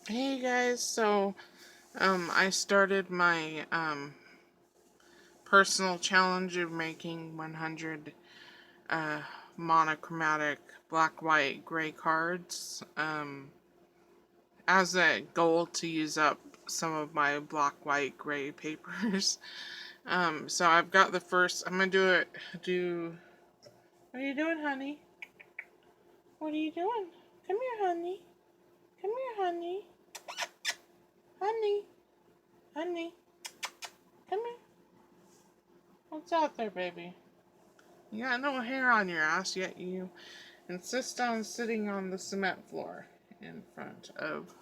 Hey guys, I started my personal challenge of making 100 uh, monochromatic black, white, gray cards as a goal to use up some of my black, white, gray papers. So I've got the first. I'm gonna do. What are you doing, honey? What are you doing? Come here, honey. Come here, honey. Honey, honey. Come here. What's out there, baby? You got no hair on your ass, yet you insist on sitting on the cement floor in front of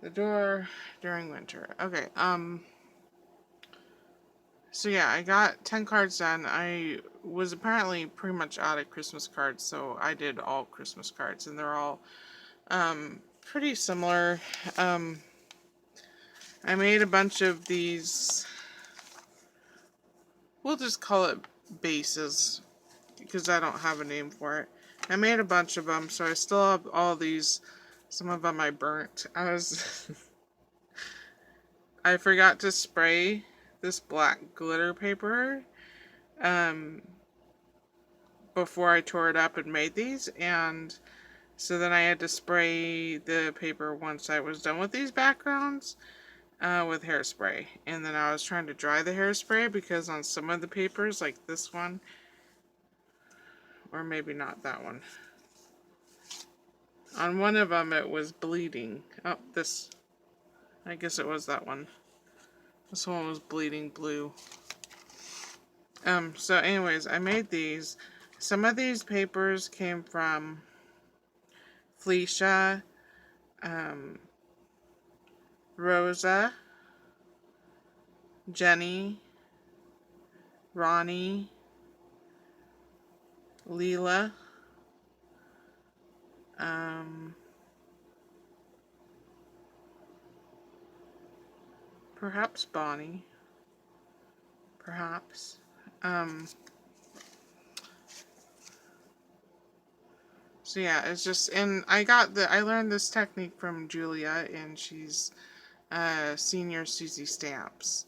the door during winter. Okay, so yeah, I got 10 cards done. I was apparently pretty much out of Christmas cards, so I did all Christmas cards, and they're all, pretty similar. Um, I made a bunch of these, we'll just call it bases, because I don't have a name for it. I made a bunch of them, so I still have all these. Some of them I burnt. I forgot to spray this black glitter paper um, before I tore it up and made these, and so then I had to spray the paper once I was done with these backgrounds with hairspray. And then I was trying to dry the hairspray because on some of the papers, like this one, or maybe not that one, on one of them it was bleeding. Oh, this, I guess it was that one. This one was bleeding blue. So anyways, I made these. Some of these papers came from Flechia, um, Rosa, Jennie, Roni, Lela, um, perhaps Bonnie, perhaps. Um, so yeah, it's just, and I learned this technique from Julia, and she's Senior Susie Stamps.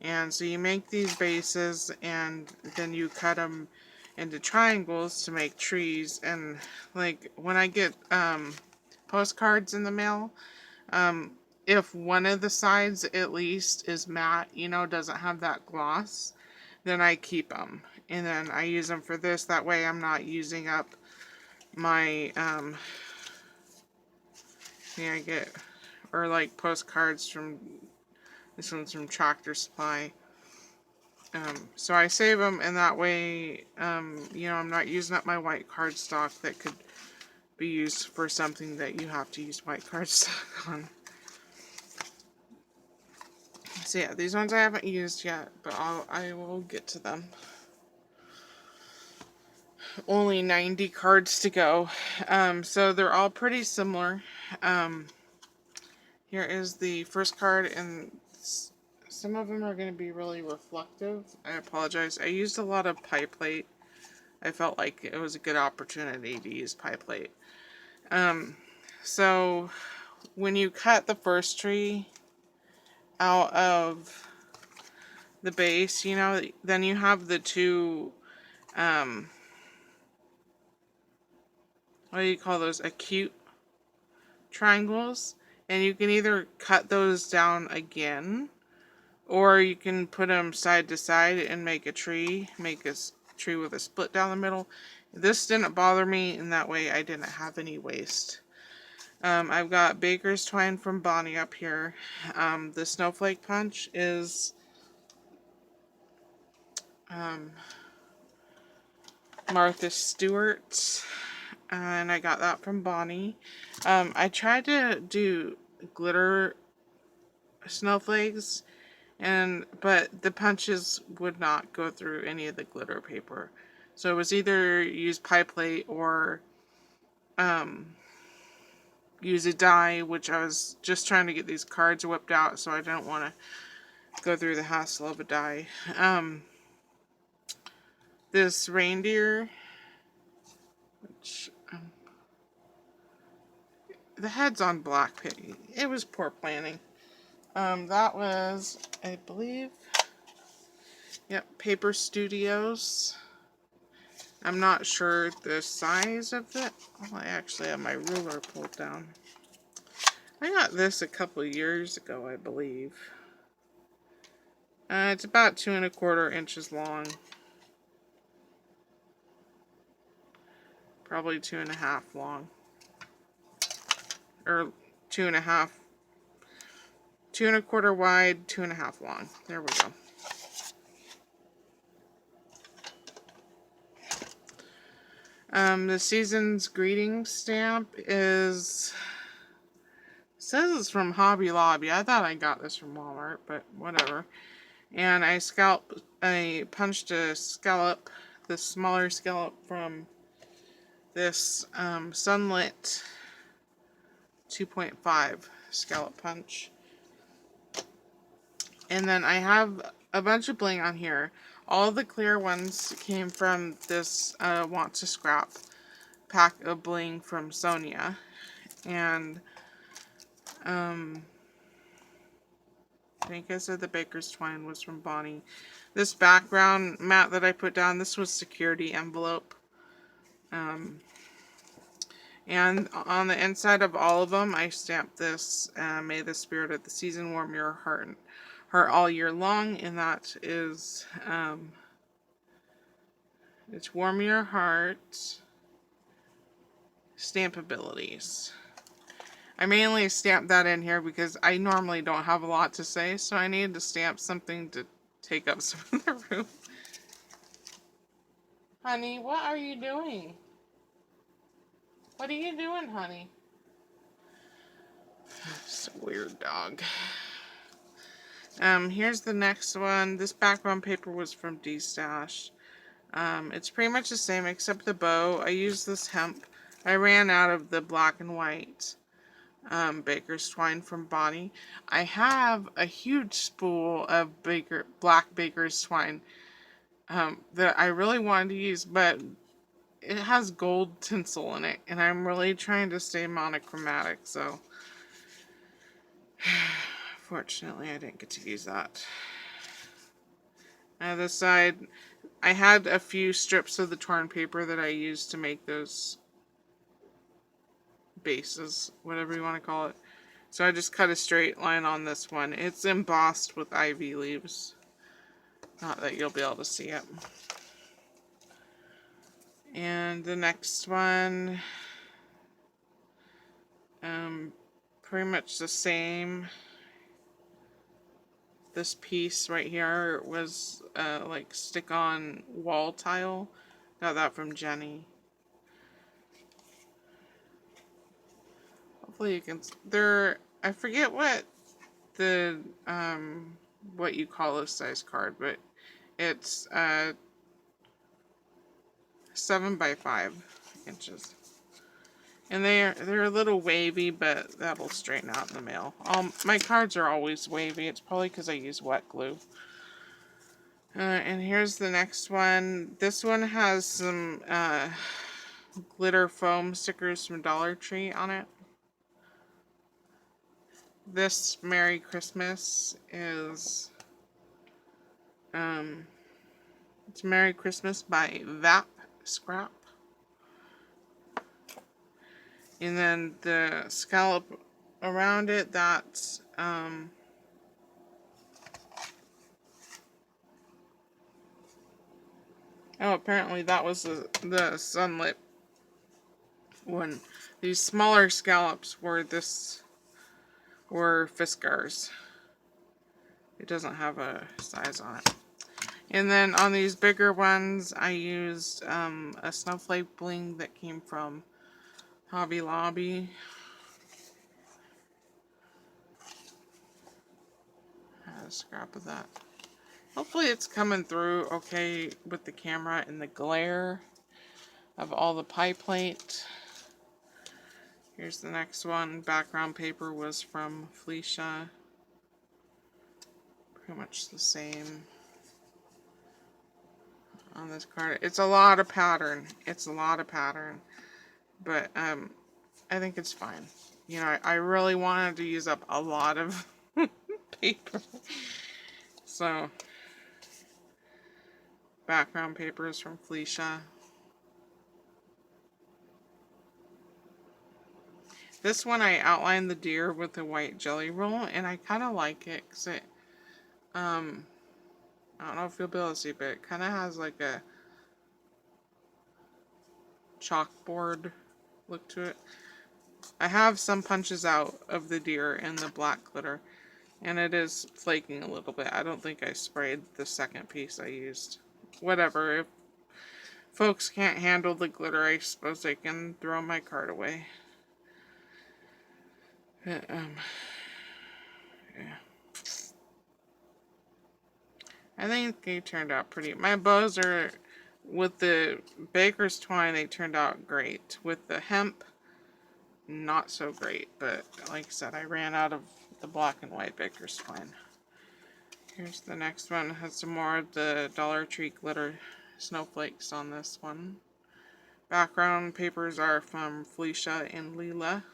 And so you make these bases, and then you cut them into triangles to make trees. And like when I get postcards in the mail, um, if one of the sides at least is matte, doesn't have that gloss, then I keep them. And then I use them for this. That way I'm not using up my, I get, or like postcards from, this one's from Tractor Supply. So I save them, and that way, I'm not using up my white cardstock that could be used for something that you have to use white cardstock on. So yeah, these ones I haven't used yet, but I will get to them. Only 90 cards to go. So they're all pretty similar. Here is the first card, and some of them are going to be really reflective. I apologize. I used a lot of pie plate. I felt like it was a good opportunity to use pie plate. So when you cut the first tree out of the base, then you have the two, what do you call those, acute triangles, and you can either cut those down again, or you can put them side to side and make a tree with a split down the middle. This didn't bother me, and that way I didn't have any waste. I've got Baker's Twine from Bonnie up here. The Snowflake Punch is Martha Stewart's, and I got that from Bonnie. I tried to do glitter snowflakes, but the punches would not go through any of the glitter paper. So it was either use pie plate or use a die, which I was just trying to get these cards whipped out, so I didn't want to go through the hassle of a die. This reindeer, which the head's on black pig. It was poor planning. That was, I believe, yep, Paper Studios. I'm not sure the size of it. Oh, I actually have my ruler pulled down. I got this a couple years ago, I believe. It's about 2¼ inches long. Probably 2½ long. Or 2½. 2¼ wide, 2½ long. There we go. The season's greeting stamp is, says it's from Hobby Lobby. I thought I got this from Walmart, but whatever. And I punched a scallop, the smaller scallop from this Sunlit 2.5 scallop punch. And then I have a bunch of bling on here. All the clear ones came from this Want to Scrap pack of bling from Sonya. And I think I said the Baker's Twine was from Bonnie. This background mat that I put down, this was security envelope. And on the inside of all of them, I stamped this, May the Spirit of the Season warm your heart all year long. And that is, it's Warm Your Heart stamp abilities. I mainly stamped that in here because I normally don't have a lot to say, so I needed to stamp something to take up some of the room. Honey, what are you doing? What are you doing, honey? It's a weird dog. Here's the next one. This background paper was from D-Stash. It's pretty much the same except the bow. I used this hemp. I ran out of the black and white Baker's Twine from Bonnie. I have a huge spool of black Baker's Twine that I really wanted to use, but it has gold tinsel in it, and I'm really trying to stay monochromatic, so fortunately I didn't get to use that. This side, I had a few strips of the torn paper that I used to make those bases, whatever you want to call it. So I just cut a straight line on this one. It's embossed with ivy leaves. Not that you'll be able to see it. And the next one, pretty much the same. This piece right here was like stick-on wall tile. Got that from Jennie. Hopefully you can. I forget what the what you call this size card, but it's 7 by 5 inches. And they're a little wavy, but that'll straighten out in the mail. My cards are always wavy. It's probably because I use wet glue. And here's the next one. This one has some glitter foam stickers from Dollar Tree on it. This Merry Christmas is it's Merry Christmas by Vap Scrap. And then the scallop around it, that's oh, apparently that was the Sunlit one. These smaller scallops were Fiskars. It doesn't have a size on it. And then on these bigger ones, I used a snowflake bling that came from Hobby Lobby. I had a scrap of that. Hopefully it's coming through okay with the camera and the glare of all the pie plate. Here's the next one. Background paper was from Flechia. Pretty much the same on this card. It's a lot of pattern. It's a lot of pattern. But I think it's fine. you know, I really wanted to use up a lot of paper. So, background papers from Flechia. This one I outlined the deer with the white jelly roll, and I kind of like it because it, I don't know if you'll be able to see, but it kind of has like a chalkboard look to it. I have some punches out of the deer and the black glitter, and it is flaking a little bit. I don't think I sprayed the second piece I used. Whatever, if folks can't handle the glitter, I suppose they can throw my card away. But, yeah. I think they turned out pretty. My bows are, with the baker's twine, they turned out great. With the hemp, not so great. But like I said, I ran out of the black and white baker's twine. Here's the next one. Has some more of the Dollar Tree glitter snowflakes on this one. Background papers are from Flechia and Lela.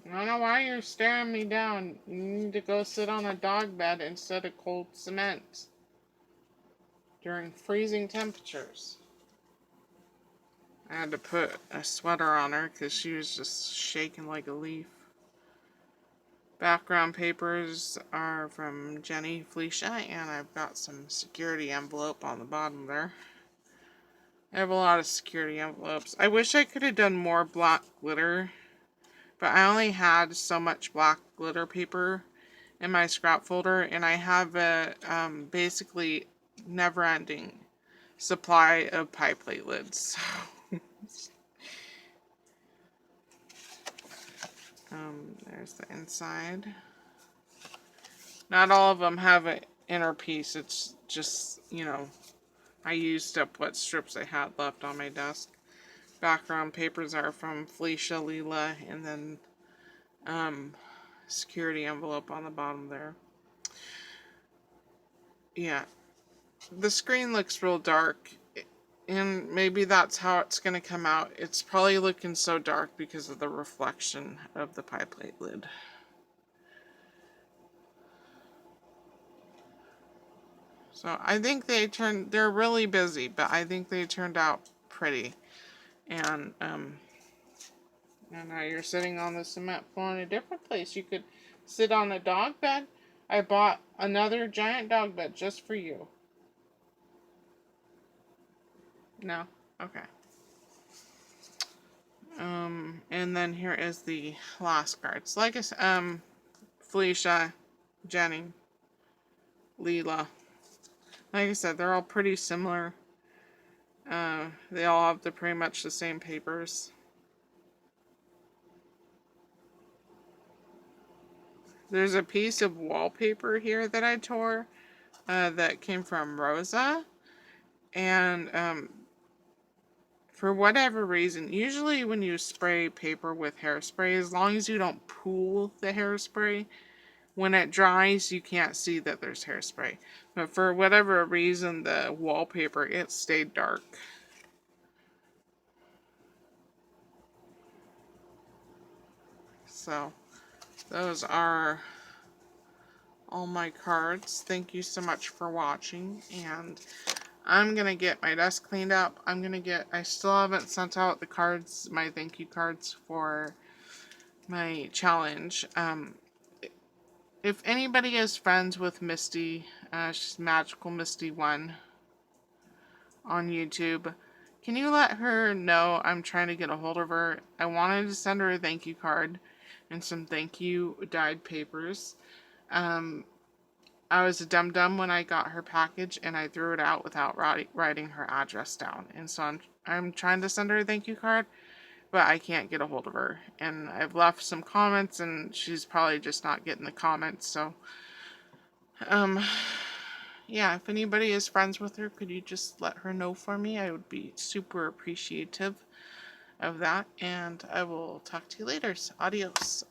I don't know why you're staring me down. You need to go sit on a dog bed instead of cold cement during freezing temperatures. I had to put a sweater on her because she was just shaking like a leaf. Background papers are from Jennie Flechia, and I've got some security envelope on the bottom there. I have a lot of security envelopes. I wish I could have done more black glitter, but I only had so much black glitter paper in my scrap folder, and I have a basically never-ending supply of pie plate lids. There's the inside. Not all of them have an inner piece. It's just, you know, I used up what strips I had left on my desk. Background papers are from Flechia, Lela, and then security envelope on the bottom there. Yeah, the screen looks real dark, and maybe that's how it's going to come out. It's probably looking so dark because of the reflection of the pie plate lid. So I think they're really busy, but I think they turned out pretty. And now you're sitting on the cement floor in a different place. You could sit on a dog bed. I bought another giant dog bed just for you. No? Okay. And then here is the last cards. Like I said, Flechia, Jennie, Lela. Like I said, they're all pretty similar. They all have pretty much the same papers. There's a piece of wallpaper here that I tore that came from Rosa. And for whatever reason, usually when you spray paper with hairspray, as long as you don't pool the hairspray, when it dries, you can't see that there's hairspray. But for whatever reason, the wallpaper, it stayed dark. So, those are all my cards. Thank you so much for watching, and I'm going to get my desk cleaned up. I still haven't sent out the cards, my thank you cards for my challenge. If anybody is friends with Misty, she's Magical Misty 1 on YouTube, can you let her know I'm trying to get a hold of her? I wanted to send her a thank you card and some thank you dyed papers. I was a dum-dum when I got her package, and I threw it out without writing her address down. And so I'm trying to send her a thank you card, but I can't get a hold of her. And I've left some comments, and she's probably just not getting the comments. So, yeah, if anybody is friends with her, could you just let her know for me? I would be super appreciative of that. And I will talk to you later. Adios.